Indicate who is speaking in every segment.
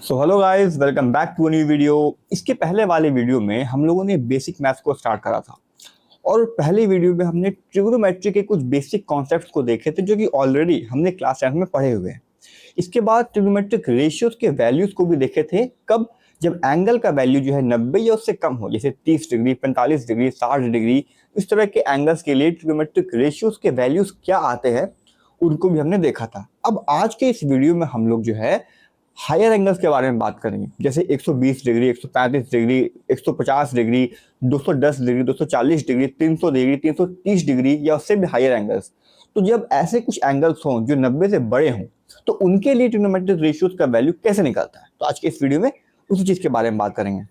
Speaker 1: So hello guys, welcome back to a new video. इसके पहले वाले वीडियो में हम लोगों ने बेसिक मैथ्स को स्टार्ट करा था और पहले वीडियो में हमने ट्रिग्नोमेट्री के कुछ बेसिक कॉन्सेप्ट्स को देखे थे जो कि ऑलरेडी हमने क्लास 10 में पढ़े हुए हैं। इसके बाद ट्रिग्नोमेट्रिक रेशियोज के वैल्यूज को भी देखे थे। कब? जब एंगल का वैल्यू जो है 90 या उससे कम हो, जैसे 30 डिग्री, 45 डिग्री, 60 डिग्री, इस तरह के एंगल्स के लिए ट्रिग्नोमेट्रिक रेशियोज के वैल्यूज क्या आते हैं उनको भी हमने देखा था। अब आज के इस वीडियो में हम लोग जो है हायर एंगल्स के बारे में बात करेंगे, जैसे 120 degree, 135 degree, 150 degree, 210 degree, 240 degree, 300 degree, 330 degree या उससे भी हायर एंगल्स। तो जब ऐसे कुछ एंगल्स हों जो 90 से बड़े हों तो उनके लिए ट्रिग्नोमेट्रिक रेशियोज का वैल्यू कैसे निकलता है, तो आज के इस वीडियो में उसी चीज के बारे में बात करेंगे।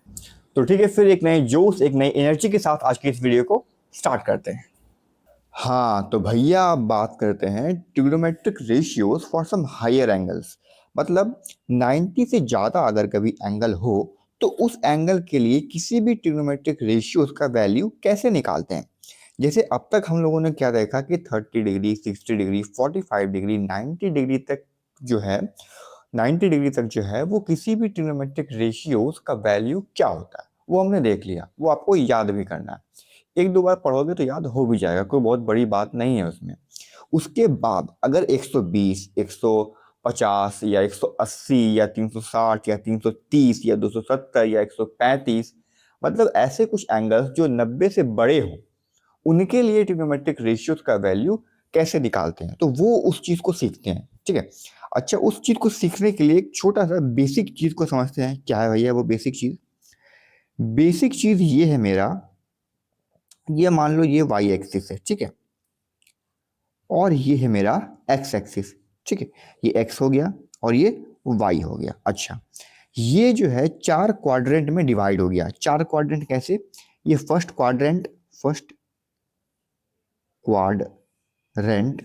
Speaker 1: तो ठीक है, फिर एक नए जोश, एक नई एनर्जी के साथ आज की इस वीडियो को स्टार्ट करते हैं। हाँ तो भैया, आप बात करते हैं trigonometric ratios for some higher angles. मतलब 90 से ज़्यादा अगर कभी एंगल हो तो उस एंगल के लिए किसी भी ट्रिग्नोमेट्रिक रेशियोज का वैल्यू कैसे निकालते हैं। जैसे अब तक हम लोगों ने क्या देखा कि 30 डिग्री, 60 डिग्री, 45 डिग्री, 90 डिग्री तक जो है 90 डिग्री तक जो है वो किसी भी ट्रिग्नोमेट्रिक रेशियोज का वैल्यू क्या होता है वो हमने देख लिया। वो आपको याद भी करना है, एक दो बार पढ़ोगे तो याद हो भी जाएगा, कोई बहुत बड़ी बात नहीं है उसमें। उसके बाद अगर 120, 150 या 180 या 360 या 330 या 270 या 135, मतलब ऐसे कुछ एंगल्स जो 90 से बड़े हो, उनके लिए ट्रिग्नोमेट्रिक रेशियोज का वैल्यू कैसे निकालते हैं, तो वो उस चीज को सीखते हैं। ठीक है। अच्छा, उस चीज को सीखने के लिए एक छोटा सा बेसिक चीज को समझते हैं। क्या है भैया वो बेसिक चीज? बेसिक चीज ये है मेरा, ये मान लो ये वाई एक्सिस है, ठीक है, और ये है मेरा एक्स एक्सिस। ठीक है, ये एक्स हो गया और ये वाई हो गया। अच्छा, ये जो है चार क्वाड्रेंट में डिवाइड हो गया। चार क्वाड्रेंट कैसे? ये फर्स्ट क्वाड्रेंट, फर्स्ट क्वाड्रेंट,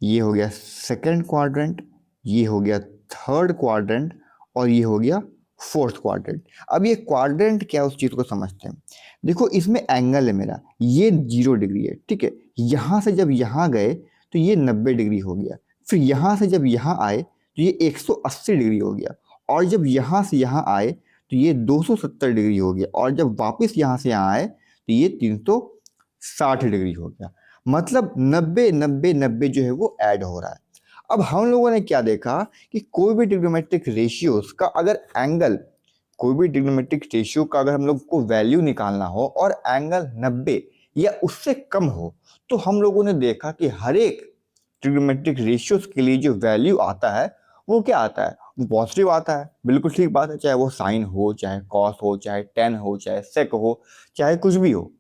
Speaker 1: ये हो गया सेकंड क्वाड्रेंट, ये हो गया थर्ड क्वाड्रेंट और ये हो गया फोर्थ क्वाड्रेंट। अब ये क्वाड्रेंट क्या, उस चीज को समझते हैं। देखो इसमें एंगल है मेरा, ये 0 डिग्री है, ठीक है। यहां से जब यहां गए तो ये 90 डिग्री हो गया। फिर यहां से जब यहां आए तो ये 180 डिग्री हो गया। और जब यहां से यहां आए तो ये 270 डिग्री हो गया। और जब वापस यहां से यहां आए तो ये 360 डिग्री हो गया। मतलब 90 90 90 जो है वो ऐड हो रहा है। अब हम लोगों ने क्या देखा कि कोई भी ट्रिग्नोमेट्रिक रेशियोज का अगर एंगल, कोई भी ट्रिग्नोमेट्रिक रेशियो का अगर हम लोग को वैल्यू निकालना हो और एंगल 90 या उससे कम हो, तो हम लोगों ने देखा कि हर एक ट्रिग्नोमेट्रिक रेशियोज के लिए जो वैल्यू आता है वो क्या आता है, वो पॉजिटिव आता है। बिल्कुल ठीक बात है, चाहे वो साइन हो, चाहे कॉस हो, चाहे टेन हो, चाहे सेक हो, चाहे कुछ भी हो,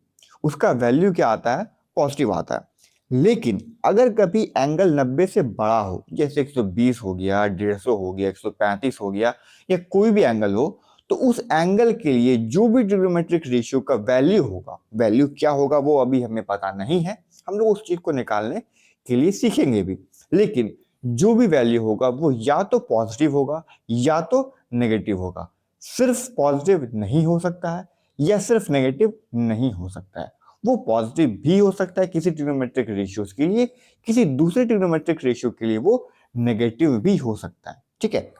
Speaker 1: उसका वैल्यू क्या आता है, पॉजिटिव आता है। लेकिन अगर कभी एंगल 90 से बड़ा हो, जैसे 120 हो गया, 150 हो गया, 135 हो गया, या कोई भी एंगल हो, तो उस एंगल के लिए जो भी ट्रिग्नोमेट्रिक रेशियो का वैल्यू होगा, वैल्यू क्या होगा वो अभी हमें पता नहीं है, हम लोग उस चीज को निकालने के लिए सीखेंगे भी। लेकिन जो भी वैल्यू होगा वो या तो पॉजिटिव होगा या तो नेगेटिव होगा। सिर्फ पॉजिटिव नहीं हो सकता है या सिर्फ नेगेटिव नहीं हो सकता है। वो पॉजिटिव भी हो सकता है किसी ट्रिग्नोमेट्रिक रेशियोज के लिए, किसी दूसरे ट्रिग्नोमेट्रिक रेशियो के लिए वो नेगेटिव भी हो सकता है। ठीक है।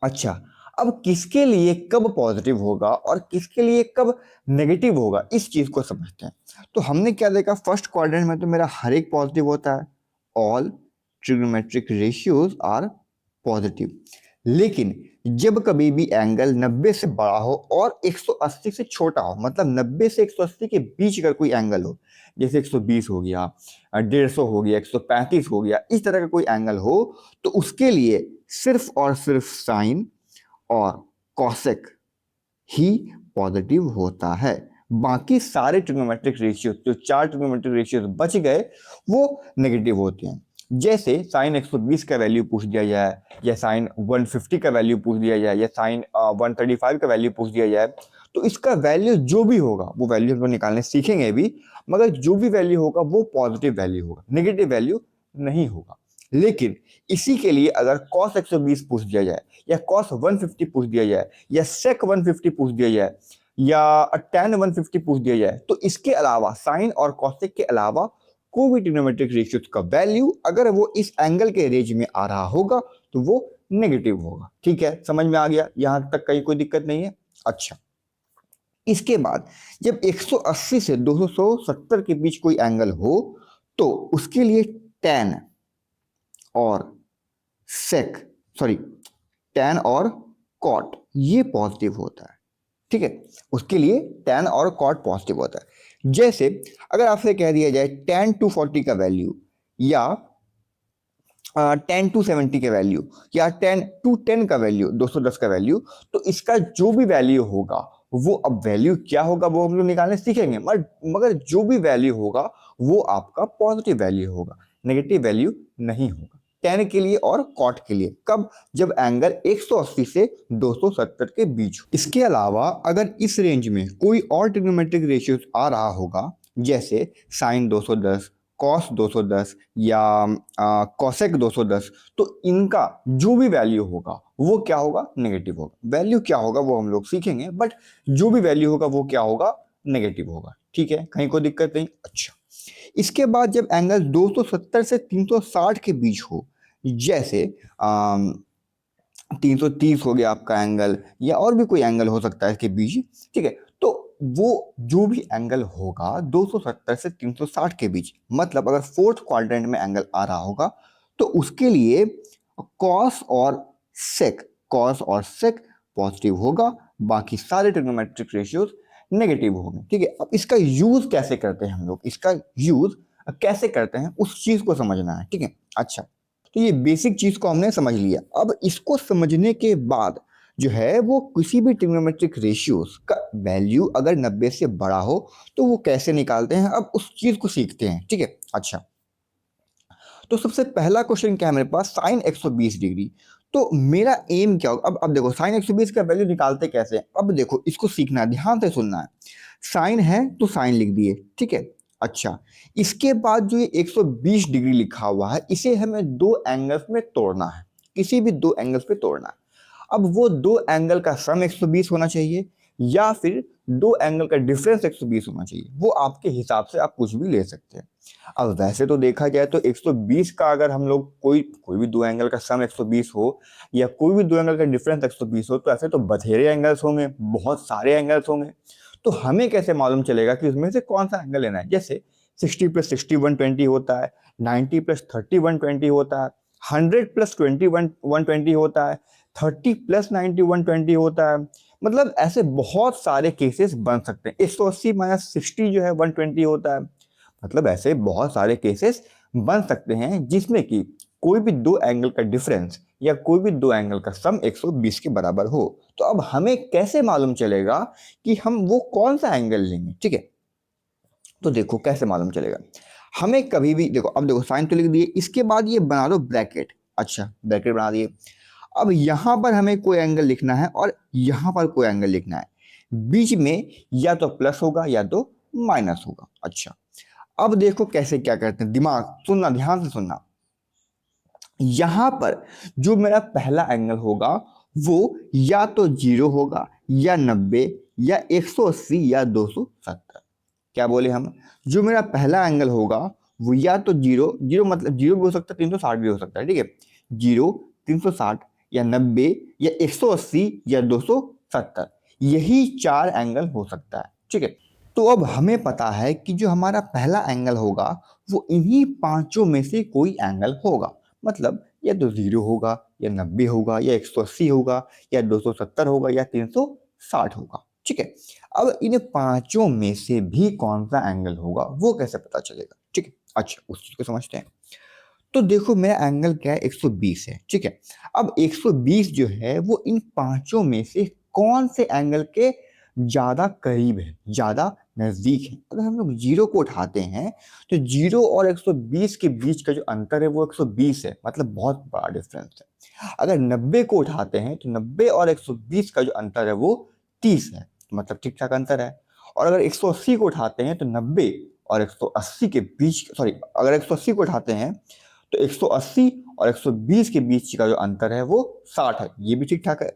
Speaker 1: अच्छा, अब किसके लिए कब पॉजिटिव होगा और किसके लिए कब नेगेटिव होगा, इस चीज को समझते हैं। तो हमने क्या देखा, फर्स्ट क्वाड्रेंट में तो मेरा हर एक पॉजिटिव होता है, all trigonometric ratios are positive. लेकिन जब कभी भी एंगल 90 से बड़ा हो और 180 से छोटा हो, मतलब 90 से 180 के बीच का कोई एंगल हो, जैसे 120 हो गया, 150 हो गया, 135 हो गया, इस तरह का कोई एंगल हो, तो उसके लिए सिर्फ और सिर्फ साइन और कॉसेक ही पॉजिटिव होता है। बाकी सारे ट्रिग्नोमेट्रिक रेशियो, जो चार ट्रिग्नोमेट्रिक रेशियो बच गए, वो नेगेटिव होते हैं। जैसे साइन 120 का वैल्यू पूछ दिया जाए, या साइन 150 का वैल्यू पूछ दिया जाए, या साइन 135 का वैल्यू पूछ दिया जाए, तो इसका वैल्यू जो भी होगा वो वैल्यू हम लोग निकालने सीखेंगे भी, मगर जो भी वैल्यू होगा वो पॉजिटिव वैल्यू होगा, नेगेटिव वैल्यू नहीं होगा। लेकिन इसी के लिए अगर cos 120 पूछ दिया जाए, या cos 150 पूछ दिया जाए, या sec 150 पूछ दिया जाए, या tan 150 पूछ दिया जाए, तो इसके अलावा साइन और cosec के अलावा कोई भी ट्रिग्नोमेट्रिक रेशियो का वैल्यू अगर वो इस एंगल के रेंज में आ रहा होगा तो वो नेगेटिव होगा। ठीक है, समझ में आ गया, यहां तक कहीं कोई दिक्कत नहीं है। अच्छा, इसके बाद जब 180 से 270 के बीच कोई एंगल हो तो उसके लिए tan और sec सॉरी tan और cot ये पॉजिटिव होता है। ठीक है, उसके लिए tan और cot पॉजिटिव होता है। जैसे अगर आपसे कह दिया जाए tan 240 का वैल्यू या tan 270 का वैल्यू या tan 210 का वैल्यू, 210 का वैल्यू, तो इसका जो भी वैल्यू होगा वो, अब वैल्यू क्या होगा वो हम लोग निकालने सीखेंगे, मगर जो भी वैल्यू होगा वो आपका पॉजिटिव वैल्यू होगा, नेगेटिव वैल्यू नहीं होगा tan के लिए और cot के लिए। कब? जब एंगल 180 से 270 के बीच हो। इसके अलावा अगर इस रेंज में कोई और ट्रिग्नोमेट्रिक रेशियोज आ रहा होगा, जैसे sin 210, cos 210 या cosec 210, तो इनका जो भी वैल्यू होगा वो क्या होगा? नेगेटिव होगा। वैल्यू क्या होगा वो हम लोग सीखेंगे, बट जो भी वैल्यू होगा वो क्या होगा? नेगेटिव होगा। ठीक है, कहीं कोई दिक्कत नहीं। अच्छा, इसके बाद जब एंगल 270 से 360 के बीच हो, जैसे 330 हो गया आपका एंगल, या और भी कोई एंगल हो सकता है इसके बीच। ठीक है, तो वो जो भी एंगल होगा 270 से 360 के बीच, मतलब अगर फोर्थ क्वाड्रेंट में एंगल आ रहा होगा तो उसके लिए कॉस और सेक पॉजिटिव होगा, बाकी सारे ट्रिग्नोमेट्रिक रेशियोज नेगेटिव होंगे। ठीक है, अब इसका यूज कैसे करते हैं हम लोग, इसका यूज कैसे करते हैं उस चीज को समझना है। ठीक है, अच्छा, तो ये बेसिक चीज को हमने समझ लिया। अब इसको समझने के बाद जो है वो किसी भी ट्रिग्नोमेट्रिक रेशियोज का वैल्यू अगर 90 से बड़ा हो तो वो कैसे निकालते हैं, अब उस चीज को सीखते हैं। ठीक है, अच्छा, तो सबसे पहला क्वेश्चन क्या है मेरे पास, साइन 120 डिग्री। तो मेरा एम क्या होगा? अब देखो साइन 120 का वैल्यू निकालते कैसे हैं? अब देखो इसको सीखना है, ध्यान से सुनना है। साइन है तो साइन लिख दिए, ठीक है। अच्छा, इसके बाद जो ये 120 डिग्री लिखा हुआ है इसे हमें दो एंगल्स में तोड़ना है, किसी भी दो एंगल्स पे तोड़ना है। अब वो दो एंगल का सम 120 होना चाहिए या फिर दो एंगल का डिफरेंस 120 होना चाहिए, वो आपके हिसाब से आप कुछ भी ले सकते हैं। अब वैसे तो देखा जाए तो 120 का अगर हम लोग कोई भी दो एंगल का सम 120 हो या कोई भी दो एंगल का डिफरेंस 120 हो तो ऐसे तो बथेरे एंगल्स होंगे, बहुत सारे एंगल्स होंगे। तो हमें कैसे मालूम चलेगा कि उसमें से कौन सा एंगल लेना है? जैसे 60 + 60 120 होता है, 90 + 30 120 होता है, 100 + 20 120 होता है, 30 + 90 120 होता है। मतलब ऐसे बहुत सारे केसेस बन सकते हैं। 180 - 60 जो है 120 होता है। मतलब ऐसे बहुत सारे केसेस बन सकते हैं जिसमें कि कोई भी दो एंगल का डिफरेंस या कोई भी दो एंगल का सम 120 के बराबर हो। तो अब हमें कैसे मालूम चलेगा कि हम वो कौन सा एंगल लेंगे? ठीक है, तो देखो कैसे मालूम चलेगा। हमें कभी भी देखो, अब देखो साइन तो लिख दिए, इसके बाद ये बना दो ब्रैकेट। अच्छा, ब्रैकेट बना दिए। अब यहां पर हमें कोई एंगल लिखना है और यहां पर कोई एंगल लिखना है, बीच में या तो प्लस होगा या तो माइनस होगा। अच्छा, अब देखो कैसे क्या करते हैं, दिमाग सुनना, ध्यान से सुनना। यहां पर जो मेरा पहला एंगल होगा वो या तो 0 होगा या 90 या 180 या 270। क्या बोले हम? जो मेरा पहला एंगल होगा वो या तो 0 मतलब 0 भी हो सकता है, 360 भी हो सकता है। ठीक है, 0, 360 या 90 या 180 या 270, यही चार एंगल हो सकता है। ठीक है, तो अब हमें पता है कि जो हमारा पहला एंगल होगा वो इन्हीं पांचों में से कोई एंगल होगा। मतलब या तो 0 होगा या 90 होगा या 180 होगा या 270 होगा या 360 होगा। ठीक है, अब इन पांचों में से भी कौन सा एंगल होगा वो कैसे पता चलेगा? ठीक है, अच्छा उस चीज को समझते हैं। तो देखो मेरा एंगल क्या है, 120 है। ठीक है, अब 120 जो है वो इन पांचों में से कौन से एंगल के ज्यादा करीब है, ज्यादा नजदीक है? अगर हम लोग 0 को उठाते हैं तो 0 और 120 के बीच का जो अंतर है वो 120 है, मतलब बहुत बड़ा डिफरेंस है। अगर 90 को उठाते हैं तो 90 और 120 का जो अंतर है वो 30 है, मतलब ठीक ठाक अंतर है। और अगर 180 को उठाते हैं तो 90 और 180 के बीच, सॉरी, अगर 180 को उठाते हैं तो 180 और 120 के बीच का जो अंतर है वो 60 है, ये भी ठीक ठाक है।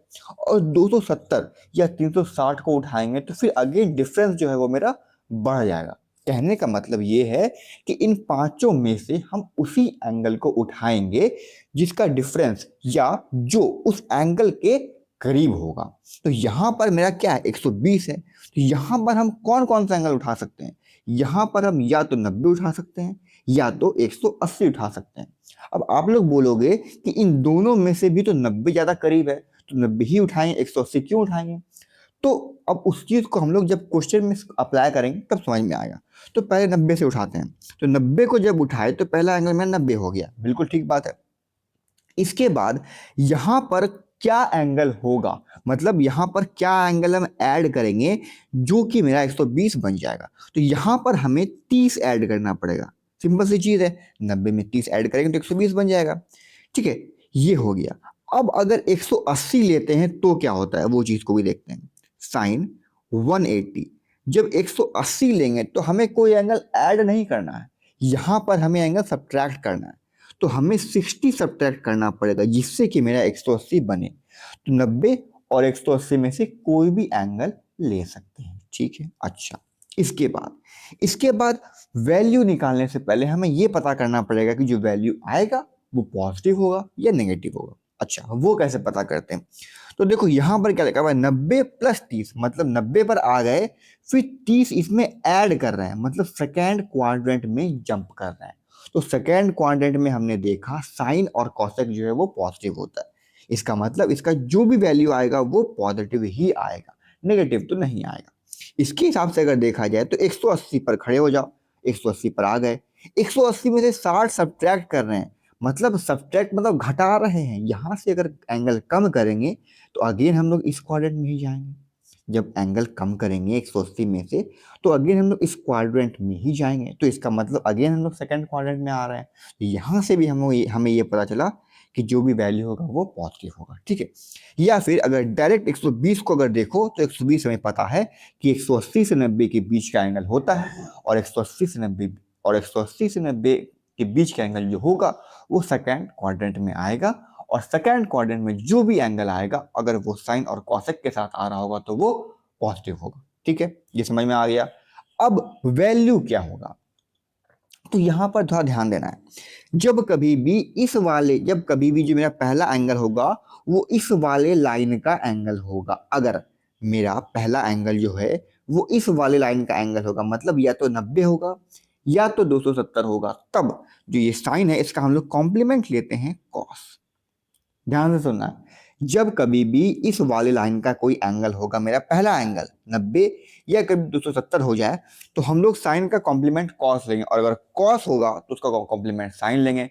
Speaker 1: और 270 या 360 को उठाएंगे तो फिर अगेन डिफरेंस जो है वो मेरा बढ़ जाएगा। कहने का मतलब ये है कि इन पांचों में से हम उसी एंगल को उठाएंगे जिसका डिफरेंस या जो उस एंगल के करीब होगा। तो यहां पर मेरा क्या है, 120 है। तो यहां पर हम कौन कौन सा एंगल उठा सकते हैं? यहां पर हम या तो 90 उठा सकते हैं या तो 180 उठा सकते हैं। अब आप लोग बोलोगे कि इन दोनों में से भी तो 90 ज्यादा करीब है, तो 90 ही उठाएंगे, 180 क्यों उठाएंगे? तो अब उस चीज को हम लोग जब क्वेश्चन में अप्लाई करेंगे तब समझ में आएगा। तो पहले 90 से उठाते हैं। तो 90 को जब उठाए तो पहला एंगल में 90 हो गया, बिल्कुल ठीक बात है। इसके बाद यहां पर क्या एंगल होगा, मतलब यहां पर क्या एंगल हम ऐड करेंगे जो कि मेरा 120 बन जाएगा। तो यहां पर हमें 30 ऐड करना पड़ेगा। सिंपल सी चीज है, 90 में 30 ऐड करेंगे तो 120 बन जाएगा। ठीक है, ये हो गया। अब अगर 180 लेते हैं तो क्या होता है वो चीज को भी देखते हैं। साइन 180, जब 180 लेंगे तो हमें कोई एंगल ऐड नहीं करना है, यहां पर हमें एंगल सब्ट्रैक्ट करना है। तो हमें 60 सब्ट्रैक्ट करना पड़ेगा जिससे कि मेरा 180 बने। तो 90 और 180 में से कोई भी एंगल ले सकते हैं। ठीक है, अच्छा। इसके बाद वैल्यू निकालने से पहले हमें यह पता करना पड़ेगा कि जो वैल्यू आएगा वो पॉजिटिव होगा या नेगेटिव होगा। अच्छा, वो कैसे पता करते हैं? तो देखो यहां पर क्या लिखा हुआ है, 90 प्लस 30, मतलब 90 पर आ गए, फिर 30 इसमें ऐड कर रहे हैं, मतलब सेकेंड क्वाड्रेंट में जंप कर रहे हैं। तो सेकेंड क्वाड्रेंट में हमने देखा साइन और कॉसेक जो है वो पॉजिटिव होता है। इसका मतलब इसका जो भी वैल्यू आएगा वो पॉजिटिव ही आएगा, नेगेटिव तो नहीं आएगा। इसके हिसाब से अगर देखा जाए तो 180 पर खड़े हो जाओ, 180 पर आ गए, 180 में से 60 सब्ट्रैक्ट कर रहे हैं, मतलब सब्ट्रैक्ट मतलब घटा रहे हैं। यहां से अगर एंगल कम करेंगे तो अगेन हम लोग इस क्वाड्रेंट में ही जाएंगे। जब एंगल कम करेंगे 180 में से तो अगेन हम लोग इस क्वाड्रेंट में ही जाएंगे। तो इसका मतलब अगेन हम लोग सेकंड क्वाड्रेंट में आ रहे हैं। तो यहाँ से भी हमें ये पता चला कि जो भी वैल्यू होगा वो पॉजिटिव होगा। ठीक है, या फिर अगर डायरेक्ट 120 को अगर देखो तो 120 हमें पता है कि 180 से 90 के बीच का एंगल होता है, और 180 से 90 के बीच का एंगल जो होगा वो सेकंड क्वाड्रेंट में आएगा। और सेकंड क्वाड्रेंट में जो भी एंगल आएगा अगर वो साइन और कॉसेक के साथ आ रहा होगा तो वो पॉजिटिव होगा। ठीक है, ये समझ में आ गया। अब वैल्यू क्या होगा, तो यहां पर थोड़ा ध्यान देना है। जब कभी भी जो मेरा पहला एंगल होगा वो इस वाले लाइन का एंगल होगा। अगर मेरा पहला एंगल जो है वो इस वाले लाइन का एंगल होगा, मतलब या तो 90 होगा या तो 270 होगा, तब जो ये साइन है इसका हम लोग कॉम्प्लीमेंट लेते हैं कॉस। ध्यान से सुनना, जब कभी भी इस वाले लाइन का कोई एंगल होगा, मेरा पहला एंगल 90 या कभी 270 हो जाए, तो हम लोग साइन का कॉम्प्लीमेंट कॉस लेंगे, और अगर कॉस होगा तो उसका कॉम्प्लीमेंट साइन लेंगे,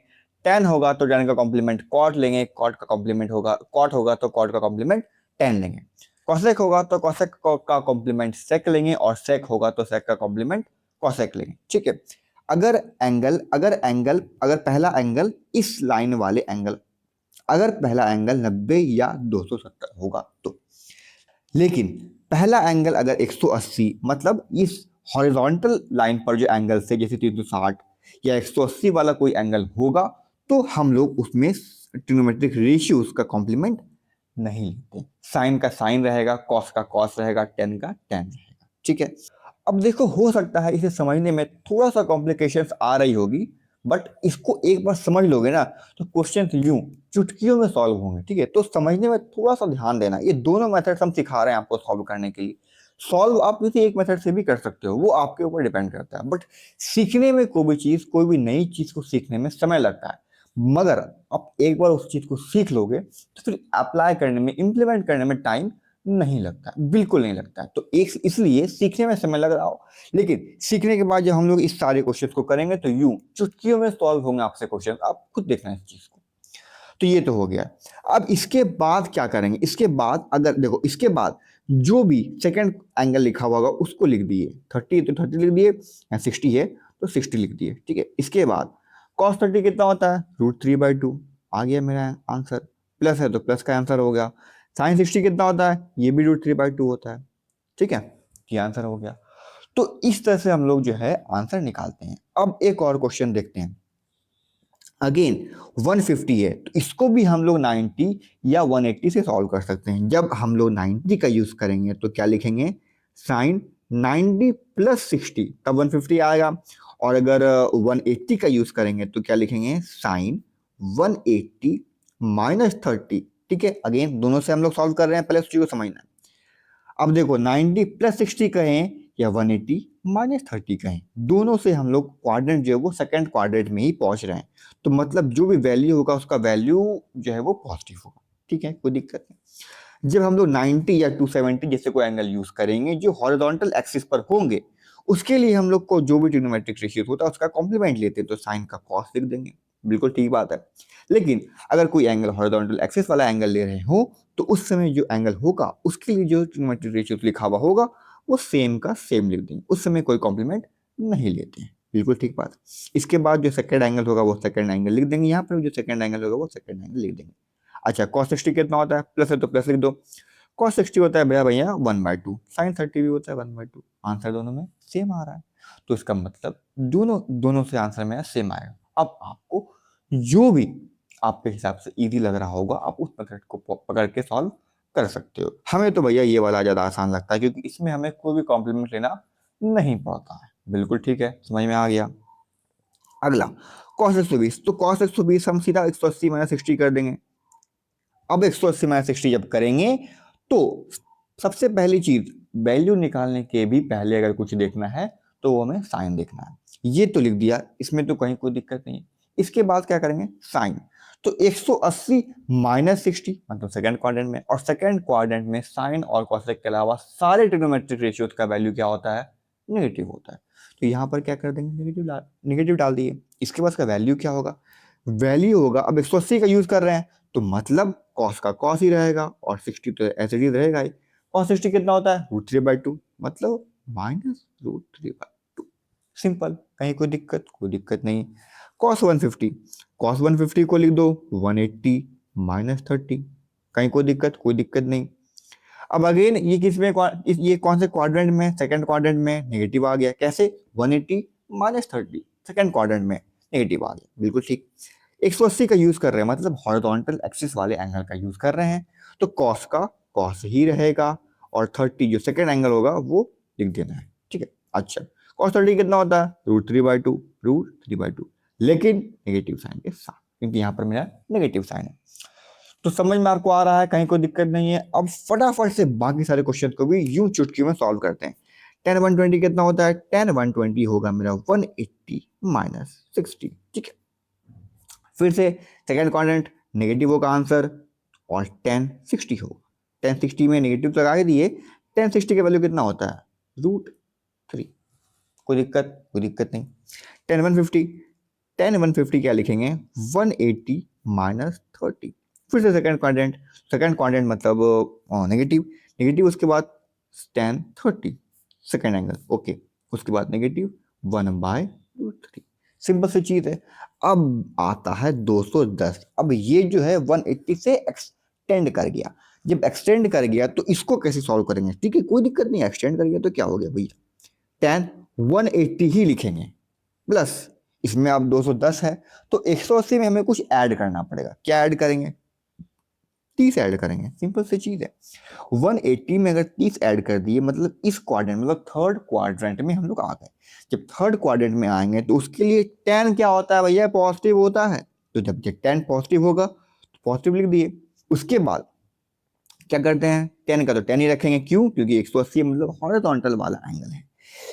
Speaker 1: टेन होगा तो टेन का कॉम्प्लीमेंट कॉट लेंगे, कॉट का कॉम्प्लीमेंट होगा, कॉट होगा तो कॉट का कॉम्प्लीमेंट टेन लेंगे, कॉसेक होगा तो कॉसेक का कॉम्प्लीमेंट सेक लेंगे, और सेक होगा तो सेक का कॉम्प्लीमेंट कॉसेक लेंगे। ठीक है, अगर पहला एंगल इस लाइन वाले एंगल, अगर पहला एंगल 90 या 270 होगा तो, लेकिन पहला एंगल अगर 180, मतलब इस हॉरिजॉन्टल लाइन पर जो एंगल से जैसे 360 या 180 वाला कोई एंगल होगा, तो हम लोग उसमें ट्रिग्नोमेट्रिक रेशियो का कॉम्प्लीमेंट नहीं लेते। साइन का साइन रहेगा, कॉस का कॉस रहेगा, टेन का टेन रहेगा। ठीक है, अब देखो हो सकता है इसे समझने में थोड़ा सा कॉम्प्लिकेशंस आ रही होगी, बट इसको एक बार समझ लोगे ना तो क्वेश्चन यूं चुटकियों में सॉल्व होंगे। ठीक है, तो समझने में थोड़ा सा ध्यान देना। ये दोनों मेथड्स हम सिखा रहे हैं आपको सॉल्व करने के लिए। सॉल्व आप किसी एक मेथड से भी कर सकते हो, वो आपके ऊपर डिपेंड करता है, बट सीखने में कोई भी नई चीज को सीखने में समय लगता है। मगर आप एक बार उस चीज को सीख लोगे तो फिर अप्लाई करने में, इंप्लीमेंट करने में टाइम नहीं लगता, बिल्कुल नहीं लगता है। तो एक इसलिए सीखने में समय लग रहा हो, लेकिन सीखने के बाद जब हम लोग इस सारे क्वेश्चन को करेंगे तो यूं चुटकियों में सॉल्व होंगे आपसे क्वेश्चन, आप खुद देखना इस चीज को। तो ये तो हो गया। अब इसके बाद क्या करेंगे, इसके बाद अगर देखो, इसके बाद जो भी सेकंड एंगल लिखा हुआ होगा उसको लिख दिए, 30 तो 30 लिख दिए, या 60 है तो 60 लिख दिए। ठीक है, इसके बाद cos 30 कितना होता है, √3/2 आ गया मेरा आंसर, प्लस है तो प्लस का आंसर हो गया। साइन 60 कितना होता है, ये भी √3/2 होता है। ठीक है, ये आंसर हो गया। तो इस तरह से हम लोग जो है आंसर निकालते हैं। अब एक और क्वेश्चन देखते हैं। अगेन 150 है तो इसको भी हम लोग 90 या 180 से सॉल्व कर सकते हैं। जब हम लोग 90 का यूज करेंगे तो क्या लिखेंगे, साइन 90 प्लस 60 तब 150 आएगा। और अगर 180 का यूज करेंगे तो क्या लिखेंगे, साइन 180 माइनस 30। ठीक है, अगेन दोनों से हम लोग सॉल्व कर रहे हैं, पहले उस चीज को समझना है। अब देखो 90 प्लस 60 कहें या 180 माइनस 30 कहें, दोनों से हम लोग क्वाड्रेंट जो है वो सेकंड क्वाड्रेंट में ही पहुंच रहे हैं। तो मतलब जो भी वैल्यू होगा उसका वैल्यू जो है वो पॉजिटिव होगा। ठीक है, कोई दिक्कत नहीं। जब हम लोग 90 या 270 जैसे कोई एंगल यूज करेंगे जो हॉरिजॉन्टल एक्सिस पर होंगे, उसके लिए हम लोग को जो भी ट्रिग्नोमेट्रिक रेशियो होता है उसका कॉम्प्लीमेंट लेते हैं, तो साइन का कॉस लिख देंगे। बिल्कुल ठीक बात है। लेकिन अगर कोई एंगल हॉरिजॉन्टल एक्सिस वाला एंगल ले रहे हो तो उस समय जो एंगल होगा उसके लिए जो ट्रिग्नोमेट्रिक रेशियो लिखा हुआ होगा वो सेम का सेम लिख देंगे, उस समय कोई कॉम्प्लीमेंट नहीं लेते हैं। बिल्कुल ठीक बात। इसके बाद जो सेकंड एंगल होगा वो सेकंड एंगल लिख देंगे, यहाँ पर जो सेकंड एंगल होगा वो सेकंड एंगल लिख देंगे। अच्छा, cos 60 कितना होता है, प्लस है तो प्लस लिख दो। cos 60 होता है भैया भैया 1/2, sin 30 भी होता है 1/2। आंसर दोनों में सेम आ रहा है, तो इसका मतलब दोनों दोनों से आंसर मेरा सेम आएगा। अब आपको जो भी आपके हिसाब से इजी लग रहा होगा आप उस मेथड को पकड़ के सॉल्व कर सकते हो। हमें तो भैया ये वाला ज्यादा आसान लगता है क्योंकि इसमें हमें कोई भी कॉम्प्लीमेंट लेना नहीं पड़ता है। बिल्कुल ठीक है, समझ में आ गया। अगला cos 120, तो cos 120 हम सीधा 180 माइनस 60 कर देंगे। अब 180 माइनस 60 जब करेंगे तो सबसे पहली चीज वैल्यू निकालने के भी पहले अगर कुछ देखना है तो वो हमें साइन देखना है। ये तो लिख दिया, इसमें तो कहीं कोई दिक्कत नहीं है। इसके बाद क्या करेंगे, साइन। तो 180 माइनस 60 मतलब सेकंड क्वाड्रेंट में, और सेकंड क्वाड्रेंट में साइन और कोसेक के अलावा सारे ट्रिग्नोमेट्रिक रेशियोज का वैल्यू क्या होता है, नेगेटिव होता है। तो यहाँ पर क्या कर देंगे, नेगेटिव डाल दिए। इसके बाद का वैल्यू क्या होगा, वैल्यू होगा, अब 180 का यूज कर रहे हैं तो मतलब कॉस का कॉस ही रहेगा और 60 तो ऐसे ही रहेगा ही। कॉस 60 कितना होता है, √3/2, मतलब -√3/2। सिंपल, कहीं कोई दिक्कत नहीं। कॉस 150, कॉस 150 को लिख दो 180 माइनस 30, कहीं कोई दिक्कत नहीं। अब अगेन ये किस में, ये कौन से क्वाड्रेंट में, सेकंड क्वाड्रेंट में नेगेटिव आ गया, कैसे 180 माइनस 30 सेकंड क्वाड्रेंट में नेगेटिव आ गया। बिल्कुल ठीक। 180 का यूज कर रहे हैं मतलब हॉरिजॉन्टल एक्सिस वाले एंगल का यूज कर रहे हैं, तो कॉस का कॉस ही रहेगा और 30 जो सेकंड एंगल होगा वो लिख देना है। ठीक है। अच्छा, कॉस 30 कितना होता है, √3/2, लेकिन नेगेटिव साइन के साथ, क्योंकि यहाँ पर मेरा नेगेटिव साइन है। तो समझ में आपको आ रहा है, कहीं कोई दिक्कत नहीं है। अब फटाफट से बाकी सारे क्वेश्चन को भी यूं चुटकी में सॉल्व करते हैं। tan 120 कितना होता है, tan 120 होगा मेरा 180 माइनस 60। ठीक है, फिर से सेकेंड क्वाड्रेंट नेगेटिव होगा आंसर, और tan 60 होगा। tan 60 में नेगेटिव लगा के दिए, tan 60 का वैल्यू कितना होता है, √3। कोई दिक्कत नहीं। tan 150, tan 150 क्या लिखेंगे, 180 माइनस 30। फिर से सेकंड क्वाड्रेंट मतलब नेगेटिव, उसके बाद tan 30 सेकंड एंगल, ओके, उसके बाद नेगेटिव 1/√3। सिंपल सी चीज है। अब आता है 210। अब ये जो है 180 से एक्सटेंड कर गया, जब एक्सटेंड कर गया तो इसको कैसे सॉल्व करेंगे, ठीक है, कोई दिक्कत नहीं, एक्सटेंड कर गया तो क्या हो गया भैया, tan 180 ही लिखेंगे, प्लस इसमें अब 210 है तो 180 में हमें कुछ ऐड करना पड़ेगा। क्या ऐड करेंगे, 30 ऐड करेंगे, सिंपल सी चीज है। 180 में अगर 30 ऐड कर दिए मतलब इस क्वाड्रेंट मतलब थर्ड क्वाड्रेंट में हम लोग आ गए। जब थर्ड क्वाड्रेंट में आएंगे तो उसके लिए tan क्या होता है भैया, पॉजिटिव होता है, तो जब tan पॉजिटिव होगा तो पॉजिटिव लिख दिए। उसके बाद क्या करते हैं, tan का तो tan ही रखेंगे, क्यों, क्योंकि 180 मतलब हॉरिजॉन्टल वाला एंगल है।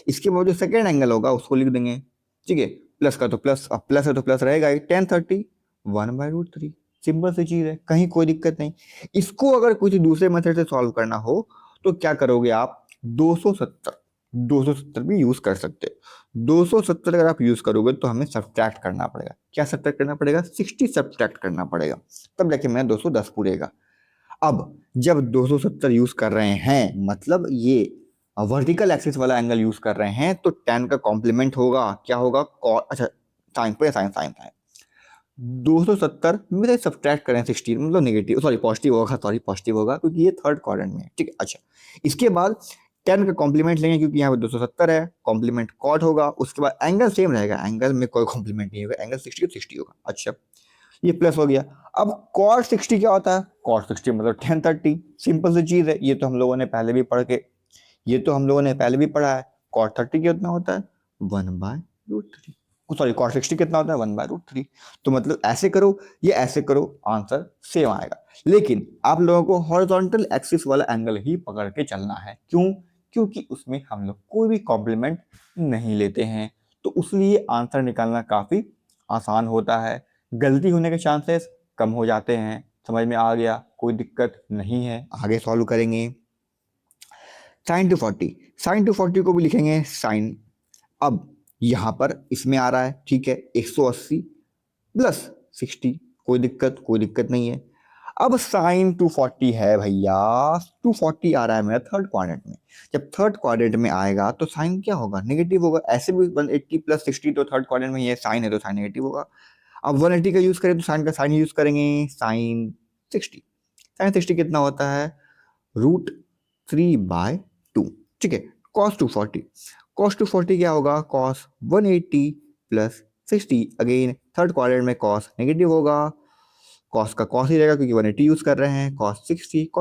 Speaker 1: इसके बाद जो सेकेंड एंगल होगा उसको लिख देंगे। ठीक है, प्लस का तो प्लस, अब प्लस है तो प्लस रहेगा ही, tan 30 1/√3। सिंपल सी चीज है, कहीं कोई दिक्कत नहीं। इसको अगर कुछ दूसरे मेथड से सॉल्व करना हो तो क्या करोगे आप, 270 भी यूज कर सकते हो। 270 अगर आप यूज करोगे तो हमें सब्ट्रैक्ट करना पड़ेगा। क्या सब्ट्रैक्ट करना पड़ेगा, 60 सब्ट्रैक्ट करना पड़ेगा, तब जाके मैं 210 पूरेगा। अब जब 270 यूज कर रहे हैं मतलब ये वर्टिकल एक्सिस वाला एंगल यूज कर रहे हैं तो tan का कॉम्प्लीमेंट होगा, क्या होगा, अच्छा साइन पे साइन साइन साइन 270 में से सब्ट्रैक्ट करें 60 मतलब नेगेटिव, सॉरी पॉजिटिव होगा क्योंकि ये थर्ड क्वाड्रेंट में है। ठीक है, अच्छा इसके बाद tan का कॉम्प्लीमेंट लेंगे क्योंकि यहाँ पे 270 है, कॉम्प्लीमेंट कॉट होगा, उसके बाद एंगल सेम रहेगा, एंगल में कोई कॉम्प्लीमेंट नहीं होगा, एंगल 60 होगा। अच्छा, ये प्लस हो गया। अब cos 60 क्या होता है, cos 60 मतलब tan 30, सिंपल सी चीज है, ये तो हम लोगों ने पहले भी पढ़ के ये तो हम लोगों ने पहले भी पढ़ा है, cot 30 कितना होता है 1/√3, सॉरी cot 60 कितना होता है 1/√3। तो मतलब ऐसे करो ये ऐसे करो, आंसर सेम आएगा। लेकिन आप लोगों को हॉरिजॉन्टल एक्सिस वाला एंगल ही पकड़ के चलना है। क्यों? क्योंकि उसमें हम लोग कोई भी कॉम्प्लीमेंट नहीं लेते हैं, तो उसलिए आंसर निकालना काफी आसान होता है, गलती होने के चांसेस कम हो जाते हैं। समझ में आ गया? कोई दिक्कत नहीं है, आगे सॉल्व करेंगे। sin 240, sin 240 को भी लिखेंगे साइन। अब यहां पर इसमें आ रहा है, ठीक है, 180 प्लस 60, कोई दिक्कत नहीं है। अब साइन 240 है भैया, 240 आ रहा है मेरा थर्ड क्वाड्रेंट में। जब थर्ड क्वाड्रेंट में आएगा तो साइन क्या होगा, नेगेटिव होगा। ऐसे भी 180 प्लस 60 तो थर्ड क्वाड्रेंट में ही है, साइन है तो साइन नेगेटिव होगा। अब 180 का यूज करें तो साइन का साइन यूज करेंगे, साइन 60। साइन 60 कितना होता है √3/2, ठीक है। cos 240 क्या होगा, cos 180 plus 60, again third quadrant में cos नेगेटिव होगा, cos का cos ही रहेगा क्योंकि 180 यूज कर रहे हैं। cos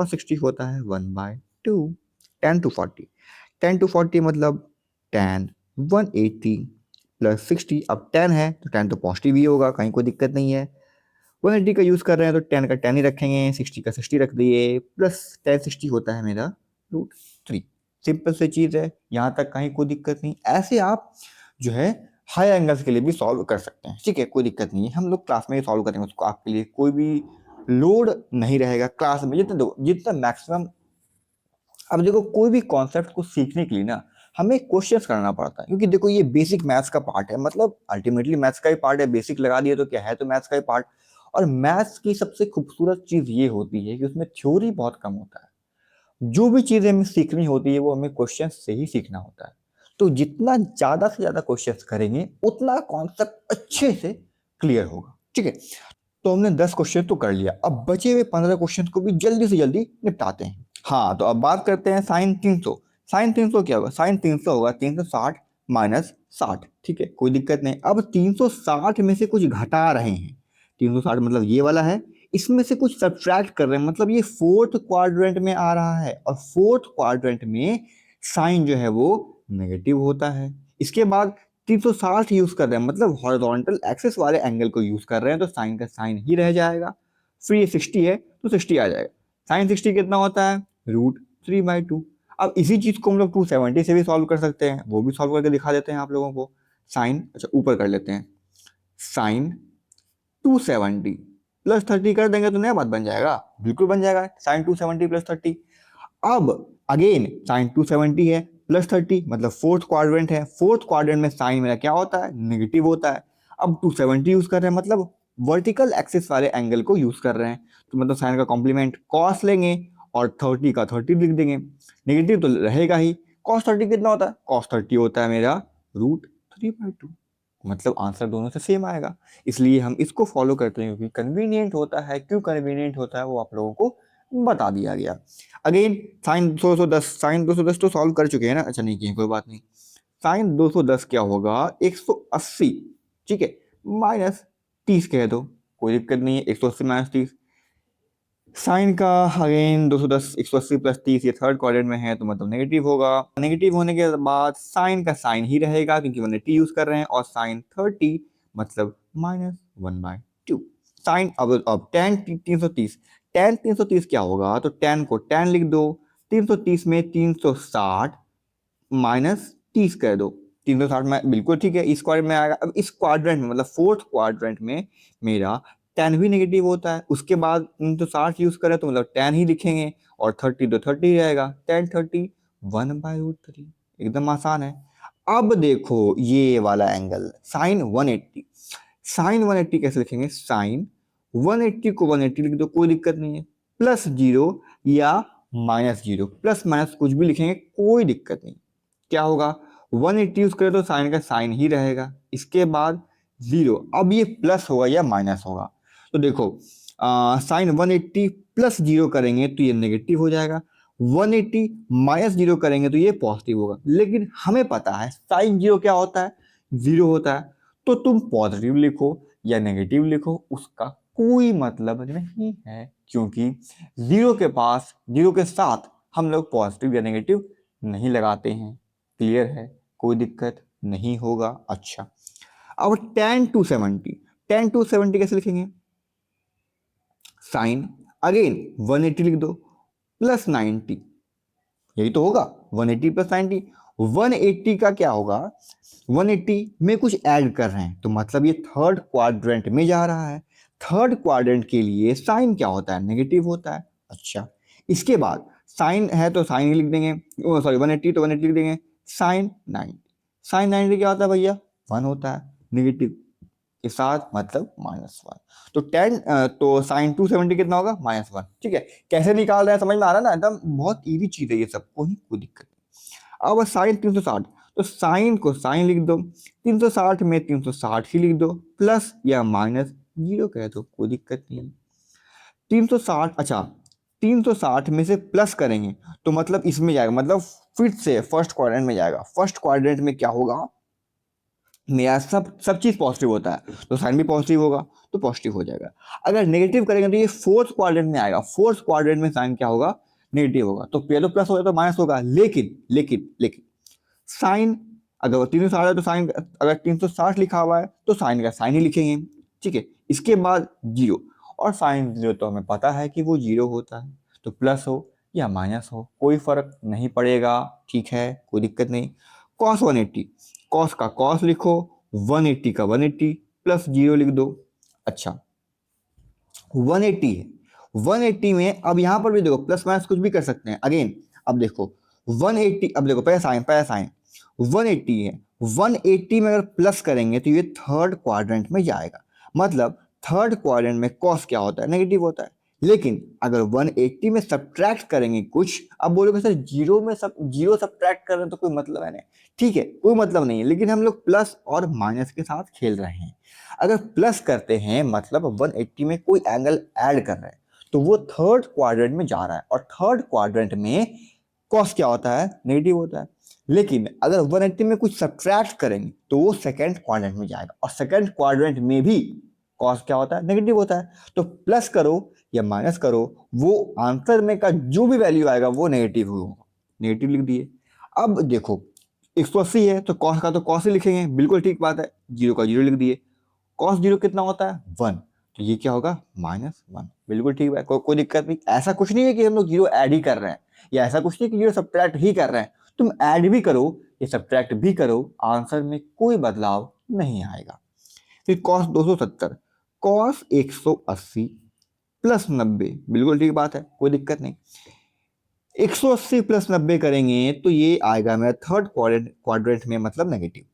Speaker 1: 60 होता है 1/2। tan 240 मतलब tan 180 प्लस 60, अब tan है तो tan तो पॉजिटिव ही होगा, कहीं कोई दिक्कत नहीं है। 180 का यूज कर रहे हैं तो tan का tan ही रखेंगे, 60 का 60 रख दिए, प्लस tan 60 होता है मेरा √3। सिंपल सी चीज है, यहां तक कहीं कोई दिक्कत नहीं। ऐसे आप जो है हाई एंगल्स के लिए भी सॉल्व कर सकते हैं, ठीक है, कोई दिक्कत नहीं है। हम लोग क्लास में ही सॉल्व करेंगे उसको, आपके लिए कोई भी लोड नहीं रहेगा क्लास में, जितना मैक्सिमम। अब देखो कोई भी कॉन्सेप्ट को सीखने के लिए ना हमें क्वेश्चंस करना पड़ता है, क्योंकि देखो ये बेसिक मैथ्स का पार्ट है, मतलब अल्टीमेटली मैथ्स का ही पार्ट है। बेसिक लगा दिए तो क्या है, तो मैथ्स का ही पार्ट। और मैथ्स की सबसे खूबसूरत चीज ये होती है कि उसमें थ्योरी बहुत कम होता है। जो भी चीजें हमें सीखनी होती है वो हमें क्वेश्चन से ही सीखना होता है। तो जितना ज्यादा से ज्यादा क्वेश्चंस करेंगे उतना कॉन्सेप्ट अच्छे से क्लियर होगा, ठीक है। तो हमने 10 क्वेश्चन तो कर लिया, अब बचे हुए 15 क्वेश्चन को भी जल्दी से जल्दी निपटाते हैं। हाँ, तो अब बात करते हैं साइन 300। साइन 300 क्या होगा, साइन 300 होगा 360 माइनस 60, ठीक है, कोई दिक्कत नहीं। अब 360 में से कुछ घटा रहे हैं, 360 मतलब ये वाला है, इसमें से कुछ सब्ट्रैक्ट कर रहे हैं, मतलब ये फोर्थ क्वाड्रेंट में आ रहा है, और फोर्थ क्वाड्रेंट में साइन जो है वो नेगेटिव होता है। इसके बाद 360 यूज कर रहे हैं, मतलब हॉरिजॉन्टल एक्सिस वाले एंगल को यूज कर रहे हैं, तो साइन का साइन ही रह जाएगा। फिर ये 60 है तो 60 आ जाएगा। साइन 60 कितना होता है √3/2। अब इसी चीज को हम लोग 270 से भी सॉल्व कर सकते हैं, वो भी सॉल्व करके दिखा देते हैं आप लोगों को। साइन, अच्छा ऊपर कर लेते हैं, साइन 270 प्लस 30 कर देंगे तो नया बात बन जाएगा, बिल्कुल बन जाएगा, साइन 270 प्लस 30। अब अगेन साइन 270 है प्लस 30, मतलब फोर्थ क्वाड्रेंट है, फोर्थ क्वाड्रेंट में साइन मेरा क्या होता है, नेगेटिव होता है। अब 270 यूज कर रहे हैं, मतलब वर्टिकल एक्सिस वाले एंगल को यूज कर रहे हैं, तो मतलब साइन का कॉम्प्लीमेंट कॉस लेंगे और 30 का 30 लिख देंगे, नेगेटिव तो रहेगा ही। कॉस 30 कितना होता है, कॉस 30 होता है मेरा √3/2, मतलब आंसर दोनों से सेम आएगा। इसलिए हम इसको फॉलो करते हैं क्योंकि कन्वीनियंट होता है। क्यों कन्वीनियंट होता है वो आप लोगों को बता दिया गया। अगेन साइन 210, साइन 210 तो सॉल्व कर चुके हैं ना, अच्छा नहीं किए, कोई बात नहीं। साइन 210 क्या होगा 180, ठीक है, माइनस 30 कह दो, कोई दिक्कत नहीं है, 180 माइनस 30। साइन का अगेन 210, 180 प्लस 30, ये थर्ड क्वाड्रेंट में है तो मतलब नेगेटिव होगा। नेगेटिव होने के बाद साइन का साइन ही रहेगा क्योंकि मैंने टी यूज कर रहे हैं, और साइन 30 मतलब -1/2। साइन अब tan 330, tan 330 क्या होगा, तो tan को tan लिख दो, 330 में 360 माइनस 30 कर दो, 360 में बिल्कुल ठीक है, इस क्वाड्रेंट में आएगा। अब इस क्वाड्रेंट में मतलब फोर्थ क्वाड्रेंट में मेरा tan भी नेगेटिव होता है, उसके बाद 360 यूज करें तो मतलब tan ही लिखेंगे, और 30 तो 30 रहेगा, tan 30 1/√3, एकदम आसान है। अब देखो ये वाला एंगल साइन 180, साइन 180 कैसे लिखेंगे, साइन 180 को 180 लिख दो, कोई दिक्कत नहीं है, प्लस 0 या -0, प्लस माइनस कुछ भी लिखेंगे कोई दिक्कत नहीं। क्या होगा, 180 यूज करें तो साइन का साइन ही रहेगा, इसके बाद 0, अब ये प्लस होगा या माइनस होगा, तो देखो साइन 180 प्लस 0 करेंगे तो ये नेगेटिव हो जाएगा, 180 माइनस 0 करेंगे तो ये पॉजिटिव होगा। लेकिन हमें पता है साइन 0 क्या होता है, 0 होता है, तो तुम पॉजिटिव लिखो या नेगेटिव लिखो उसका कोई मतलब नहीं है, क्योंकि 0 के पास, 0 के साथ हम लोग पॉजिटिव या नेगेटिव नहीं लगाते हैं, क्लियर है, कोई दिक्कत नहीं होगा। अच्छा, अब tan 270 कैसे लिखेंगे? साइन अगेन 180 लिख दो प्लस 90, यही तो होगा 180 प्लस 90। 180 का क्या होगा, 180 में कुछ ऐड कर रहे हैं तो मतलब ये थर्ड क्वाड्रेंट में जा रहा है। थर्ड क्वाड्रेंट के लिए साइन क्या होता है, नेगेटिव होता है। अच्छा, इसके बाद साइन है तो साइन ही लिख देंगे, सॉरी 180 तो 180 लिख देंगे। साइन 90, साइन 90 क्या होता है भैया, 1 होता है, नेगेटिव के साथ मतलब -1। तो तो साइन 270 कितना होगा, -1। ठीक है, कैसे निकाल रहे हैं समझ में आ रहा है ना, एकदम बहुत इजी चीज है ये सब, कोई दिक्कत नहीं। अब साइन 360, तो साइन को साइन लिख दो, 360 में 360 ही लिख दो, प्लस या माइनस जीरो कह दो, कोई दिक्कत नहीं है। 360, अच्छा 360 में से प्लस करेंगे तो मतलब इसमें जाएगा, मतलब फिर से फर्स्ट क्वाड्रेंट में जाएगा। फर्स्ट क्वाड्रेंट में क्या होगा, मेरा सब चीज पॉजिटिव होता है तो साइन भी पॉजिटिव होगा तो पॉजिटिव हो जाएगा। अगर नेगेटिव करेंगे तो ये फोर्थ क्वाड्रेंट में आएगा। फोर्थ क्वाड्रेंट में साइन क्या होगा, नेगेटिव होगा। तो पहले प्लस होगा तो माइनस होगा, लेकिन लेकिन लेकिन साइन अगर 360 है तो साइन, अगर 360 लिखा हुआ है तो साइन का साइन ही लिखेंगे। ठीक है, इसके बाद जीरो, और साइन जीरो तो हमें पता है कि वो जीरो होता है, तो प्लस हो या माइनस हो कोई फर्क नहीं पड़ेगा। ठीक है, कोई दिक्कत नहीं। कॉस 180, कॉस का कॉस लिखो, 180 का 180 प्लस जीरो लिख दो। अच्छा 180 है, 180 में अब यहां पर भी देखो प्लस माइनस कुछ भी कर सकते हैं। अगेन अब देखो 180, अब देखो पहले साइन 180 है, 180 में अगर प्लस करेंगे तो ये थर्ड क्वाड्रेंट में जाएगा। मतलब थर्ड क्वाड्रेंट में कॉस क्या होता है, नेगेटिव होता है। लेकिन अगर 180 में सब्ट्रैक्ट करेंगे कुछ, अब बोलोगे सर जीरो में जीरो सब्ट्रैक्ट कर रहे हैं तो कोई मतलब है नहीं। ठीक है, कोई मतलब नहीं है, लेकिन हम लोग प्लस और माइनस के साथ खेल रहे हैं। अगर प्लस करते हैं मतलब 180 में कोई एंगल ऐड कर रहे हैं तो वो थर्ड क्वाड्रेंट में जा रहा है, और थर्ड क्वाड्रेंट में कॉस क्या होता है, नेगेटिव होता है। लेकिन अगर 180 में कुछ सब्ट्रैक्ट करेंगे तो वो सेकंड क्वाड्रेंट में जाएगा, और सेकंड क्वाड्रेंट में भी कॉस क्या होता है, नेगेटिव होता है। तो प्लस करो या माइनस करो, वो आंसर में का जो भी वैल्यू आएगा वो नेगेटिव होगा, नेगेटिव लिख दिए। अब देखो 180 है तो कॉस का तो कॉस ही लिखेंगे, बिल्कुल ठीक बात है, जीरो का जीरो लिख दिए। कॉस जीरो कितना होता है, 1, तो ये क्या होगा, -1, बिल्कुल ठीक है, कोई दिक्कत नहीं। ऐसा कुछ नहीं है कि हम लोग जीरो ऐड ही कर रहे हैं, या ऐसा कुछ नहीं कि जीरो सब्ट्रैक्ट ही कर रहे हैं। तुम ऐड भी करो या सब्ट्रैक्ट भी करो, आंसर में कोई बदलाव नहीं आएगा। फिर कॉस 270, कॉस 180 प्लस 90, बिल्कुल ठीक बात है, कोई दिक्कत नहीं। 180 प्लस 90 करेंगे तो ये आएगा मेरा थर्ड क्वाड्रेंट में, मतलब नेगेटिव।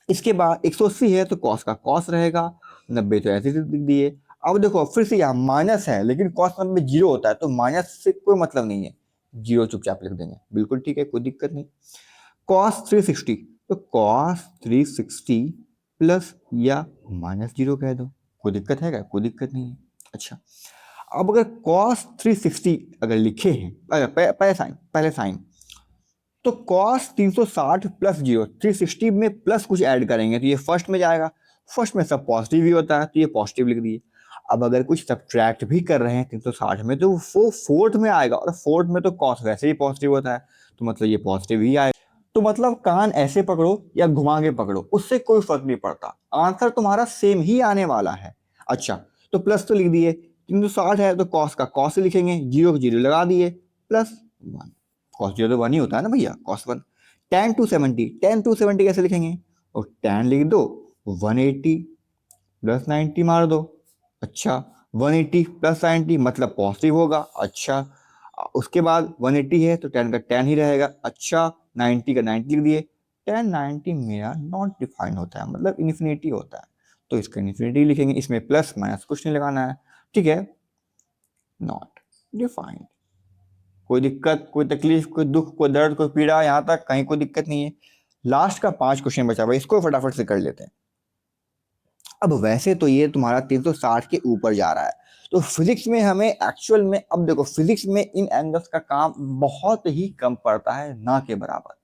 Speaker 1: इसके बाद 180 है तो कॉस का कॉस रहेगा, 90 तो ऐसे लिख दिए। अब देखो फिर से यहाँ माइनस है, लेकिन कॉस 90 जीरो होता है तो माइनस से कोई मतलब नहीं है, जीरो चुपचाप लिख देंगे, बिल्कुल ठीक है, कोई दिक्कत नहीं। कॉस 360, तो कॉस 360 प्लस या माइनस जीरो कह दो, कोई दिक्कत है क्या, कोई दिक्कत नहीं है। अच्छा, अब अगर कॉस 360 अगर लिखे हैं, पहले साइन तो कॉस 360 प्लस जीरो, 360 में प्लस कुछ ऐड करेंगे तो ये फर्स्ट में जाएगा। फर्स्ट में सब पॉजिटिव ही होता है तो ये पॉजिटिव लिख दिए। अब अगर कुछ सब्ट्रैक्ट भी कर रहे हैं 360 में तो वो फोर्थ में आएगा, और फोर्थ में तो कॉस वैसे ही पॉजिटिव होता है तो मतलब ये पॉजिटिव ही आएगा। तो मतलब कान ऐसे पकड़ो या घुमा के पकड़ो, उससे कोई फर्क नहीं पड़ता, आंसर तुम्हारा सेम ही आने वाला है। अच्छा, तो प्लस तो लिख दिए, 360 है तो कॉस का कॉस लिखेंगे, जीरो को जीरो लगा दिए, +1। कॉस जीरो तो 1 ही होता है ना भैया, cos 1। tan 270 कैसे लिखेंगे, और tan लिख दो, 180 प्लस 90 मार दो। अच्छा, 180 प्लस 90 मतलब पॉजिटिव होगा। अच्छा, उसके बाद 180 है तो tan का tan ही रहेगा। अच्छा, 90 का 90 लिख दिए। tan 90 मेरा नॉट डिफाइंड होता है, मतलब इन्फिनिटी होता है, तो इसका इन्फिनिटी लिखेंगे, इसमें प्लस माइनस कुछ नहीं लगाना है। ठीक है, नॉट डिफाइंड, कोई दिक्कत, कोई तकलीफ, कोई दुख, कोई दर्द, कोई पीड़ा, यहाँ तक कहीं कोई दिक्कत नहीं है। लास्ट का 5 क्वेश्चन बचा हुआ है, इसको फटाफट से कर लेते हैं। अब वैसे तो ये तुम्हारा 360 के ऊपर जा रहा है, तो फिजिक्स में हमें एक्चुअल में, अब देखो फिजिक्स में इन एंगल्स का काम बहुत ही कम पड़ता है, ना के बराबर।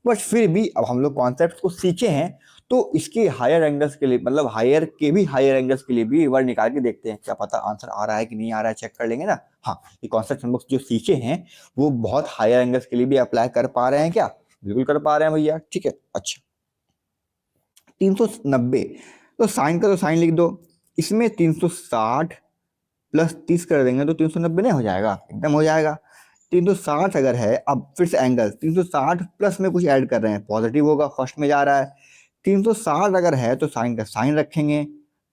Speaker 1: बट फिर भी अब हम लोग कॉन्सेप्ट को सीखे हैं तो इसके हायर एंगल्स के लिए, मतलब हायर के भी हायर एंगल्स के लिए भी एक बार निकाल के देखते हैं, क्या पता आंसर आ रहा है कि नहीं आ रहा है, चेक कर लेंगे ना। हाँ, ये कॉन्सेप्ट हम लोग जो सीखे हैं वो बहुत हायर एंगल्स के लिए भी अप्लाई कर पा रहे हैं क्या? बिल्कुल कर पा रहे हैं भैया, ठीक है। अच्छा, 390, तो साइन का तो साइन लिख दो, इसमें 360 प्लस 30 कर देंगे तो 390 नहीं हो जाएगा? एकदम हो जाएगा। 360 अगर है, अब फिर से एंगल 360 प्लस में कुछ ऐड कर रहे हैं, पॉजिटिव होगा, फर्स्ट में जा रहा है। 360 अगर है तो साइन का साइन रखेंगे,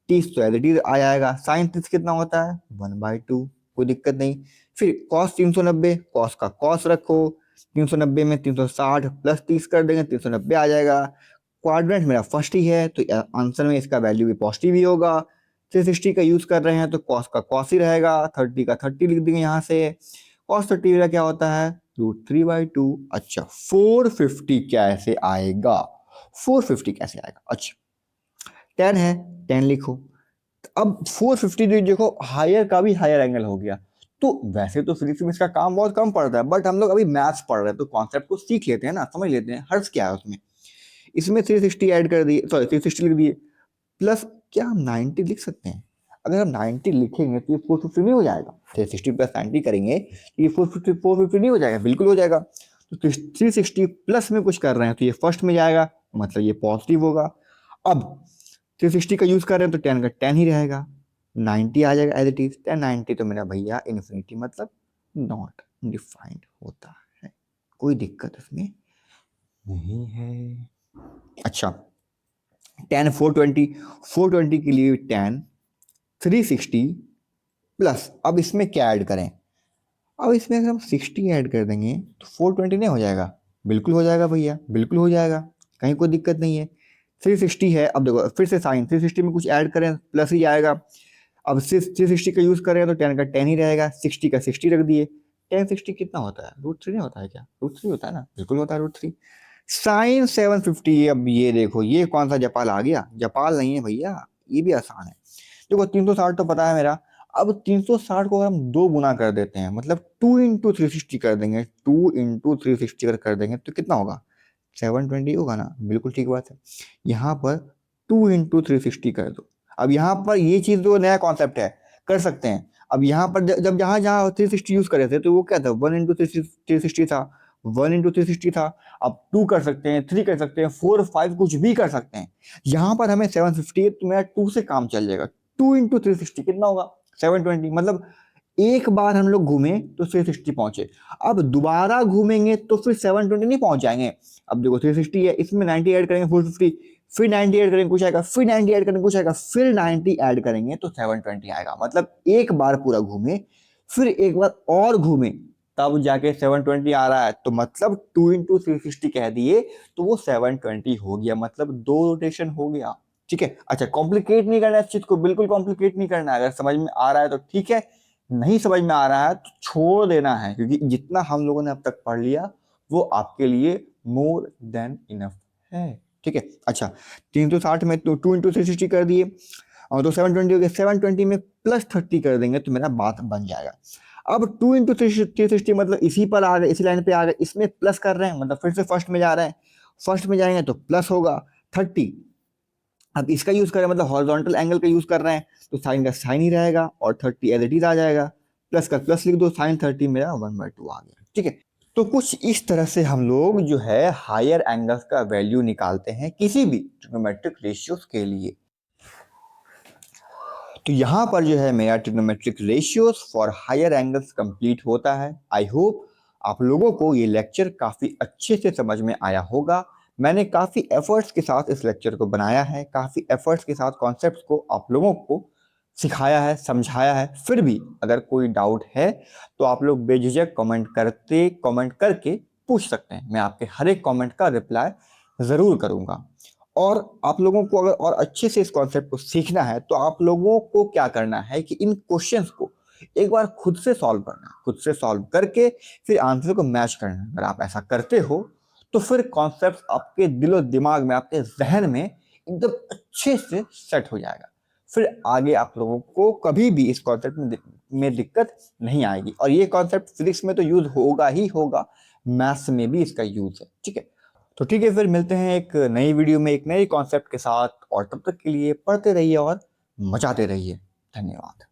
Speaker 1: 30 तो एज इट इज आ जाएगा। साइन 30 कितना होता है? 1/2, कोई दिक्कत नहीं। फिर कॉस 390, कॉस का कॉस रखो, 390 में 360 प्लस 30 कर देंगे, 390 आ जाएगा। क्वाड्रेंट मेरा फर्स्ट ही है तो आंसर में इसका वैल्यू भी पॉजिटिव ही होगा। 360 का यूज कर रहे हैं तो कॉस का कॉस ही रहेगा, 30 का 30 लिख देंगे यहाँ से। कॉस 30 मेरा क्या होता है? √3/2। अच्छा, 450 कैसे आएगा? 450 कैसे आएगा? अच्छा, 10 है, 10 लिखो। अब 450 देखो, हायर का भी हायर एंगल हो गया। तो वैसे तो फिजिक्स में इसका काम बहुत कम पड़ता है, बट हम लोग अभी मैथ्स पढ़ रहे हैं तो कॉन्सेप्ट को सीख लेते हैं ना, समझ लेते हैं हर्ज क्या है उसमें। इसमें 360 ऐड कर दिए, सॉरी 360 लिख दिए, प्लस क्या हम 90 लिख सकते हैं? अगर हम 90 लिखेंगे तो ये 450 नहीं हो जाएगा? 360 प्लस 90 करेंगे तो ये 450 नहीं हो जाएगा? बिल्कुल हो जाएगा। तो 360 प्लस में कुछ कर रहे हैं तो ये फर्स्ट में जाएगा, मतलब ये पॉजिटिव होगा। अब 360 का यूज कर रहे हैं तो 10 का 10 ही रहेगा, 90 आ जाएगा एज इट इज। 1090 तो मेरा भैया इन्फिनिटी, मतलब नॉट डिफाइंड होता है, कोई दिक्कत इसमें नहीं है। अच्छा, 10 420 के लिए 10 360 प्लस, अब इसमें क्या ऐड करें? अब इसमें अगर हम 60 ऐड कर देंगे तो 420 नहीं हो जाएगा? बिल्कुल हो जाएगा भैया, बिल्कुल हो जाएगा, कहीं कोई दिक्कत नहीं है। 360 है, अब देखो फिर से साइन 360 में कुछ ऐड करें प्लस ही आएगा। अब 360 का यूज करें तो 10 का 10 ही रहेगा, 60 का 60 रख दिए। 1060 कितना होता है? √3 नहीं होता है क्या? √3 होता है ना? बिल्कुल होता है √3। साइन 750, अब ये देखो ये कौन सा जपाल आ गया? जपाल नहीं है भैया, ये भी आसान है। देखो 360 तो पता है मेरा, अब 360 को अगर हम दो गुना कर देते हैं, मतलब 2 × 360 कर देंगे, 2 × 360 अगर कर देंगे तो कितना होगा? 720 होगा ना? बिल्कुल ठीक बात है। यहाँ पर 2 × 360 कर दो। अब यहाँ पर ये चीज जो नया कॉन्सेप्ट है, कर सकते हैं। अब यहाँ पर जब जहाँ जहाँ 360 यूज करे थे तो वो क्या था? 1 × 360 था, 1 × 360 था। अब 2 कर सकते हैं, 3 कर सकते हैं, 4 5 कुछ भी कर सकते हैं। यहाँ पर हमें 750 है तो मेरा 2 से काम चल जाएगा। 2 × 360 कितना होगा? 720, मतलब एक बार हम लोग घूमे तो 360 पहुंचे, अब दोबारा घूमेंगे तो फिर 720 नहीं पहुंच जाएंगे। अब देखो 360 है, इसमें 90 ऐड करेंगे 450, फिर 90 ऐड करेंगे कुछ आएगा, फिर 90 ऐड करेंगे कुछ आएगा, फिर 90 ऐड करेंगे तो 720 आएगा। मतलब एक बार पूरा घूमे, फिर एक बार और घूमे, तब जाके 720 आ रहा है। तो मतलब 2 × 360 कह दिए तो वो 720 हो गया, मतलब 2 रोटेशन हो गया। ठीक है। अच्छा, कॉम्प्लिकेट नहीं करना है इस चीज को, बिल्कुल कॉम्प्लिकेट नहीं करना है। अगर समझ में आ रहा है तो ठीक है, नहीं समझ में आ रहा है तो छोड़ देना है, क्योंकि जितना हम लोगों ने अब तक पढ़ लिया वो आपके लिए मोर देन इनफ है। ठीक है। अच्छा, 360 में तो 2 × 360 कर दिए और तो 720 हो गया, 720 में प्लस 30 कर देंगे तो मेरा बात बन जाएगा। अब 2 × 360 मतलब इसी पर आ गए, इसी लाइन पे आ गए, इसमें प्लस कर रहे हैं, मतलब फिर से फर्स्ट में जा रहे हैं, फर्स्ट में जाएंगे तो प्लस होगा 30। अब इसका यूज कर रहे हैं, मतलब हॉरिजॉन्टल एंगल का यूज कर रहे हैं तो साइन का साइन ही रहेगा और 30 एज इट इज आ जाएगा, प्लस का प्लस लिख दो, साइन 30 मेरा 1/2 आ गया। ठीक है। तो कुछ इस तरह से हम लोग जो है हायर एंगल्स का वैल्यू निकालते हैं किसी भी ट्रिग्नोमेट्रिक रेशियोज के लिए। तो यहाँ पर जो है मेरा trigonometric ratios for higher angles complete होता है। आई होप आप लोगों को ये लेक्चर काफ़ी अच्छे से समझ में आया होगा। मैंने काफ़ी एफर्ट्स के साथ इस लेक्चर को बनाया है, काफ़ी एफर्ट्स के साथ कॉन्सेप्ट्स को आप लोगों को सिखाया है, समझाया है। फिर भी अगर कोई डाउट है तो आप लोग बेझिझक कमेंट करके पूछ सकते हैं, मैं आपके हर एक कमेंट का रिप्लाई ज़रूर करूँगा। और आप लोगों को अगर और अच्छे से इस कॉन्सेप्ट को सीखना है तो आप लोगों को क्या करना है कि इन क्वेश्चंस को एक बार खुद से सॉल्व करना है, खुद से सॉल्व करके फिर आंसर को मैच करना है। अगर आप ऐसा करते हो तो फिर कॉन्सेप्ट आपके दिलो दिमाग में, आपके जहन में एकदम अच्छे से सेट हो जाएगा। फिर आगे आप लोगों को कभी भी इस कॉन्सेप्ट में दिक्कत नहीं आएगी। और ये कॉन्सेप्ट फिजिक्स में तो यूज होगा ही होगा, मैथ्स में भी इसका यूज है। ठीक है। तो ठीक है, फिर मिलते हैं एक नई वीडियो में एक नए कॉन्सेप्ट के साथ, और तब तक के लिए पढ़ते रहिए और मचाते रहिए। धन्यवाद।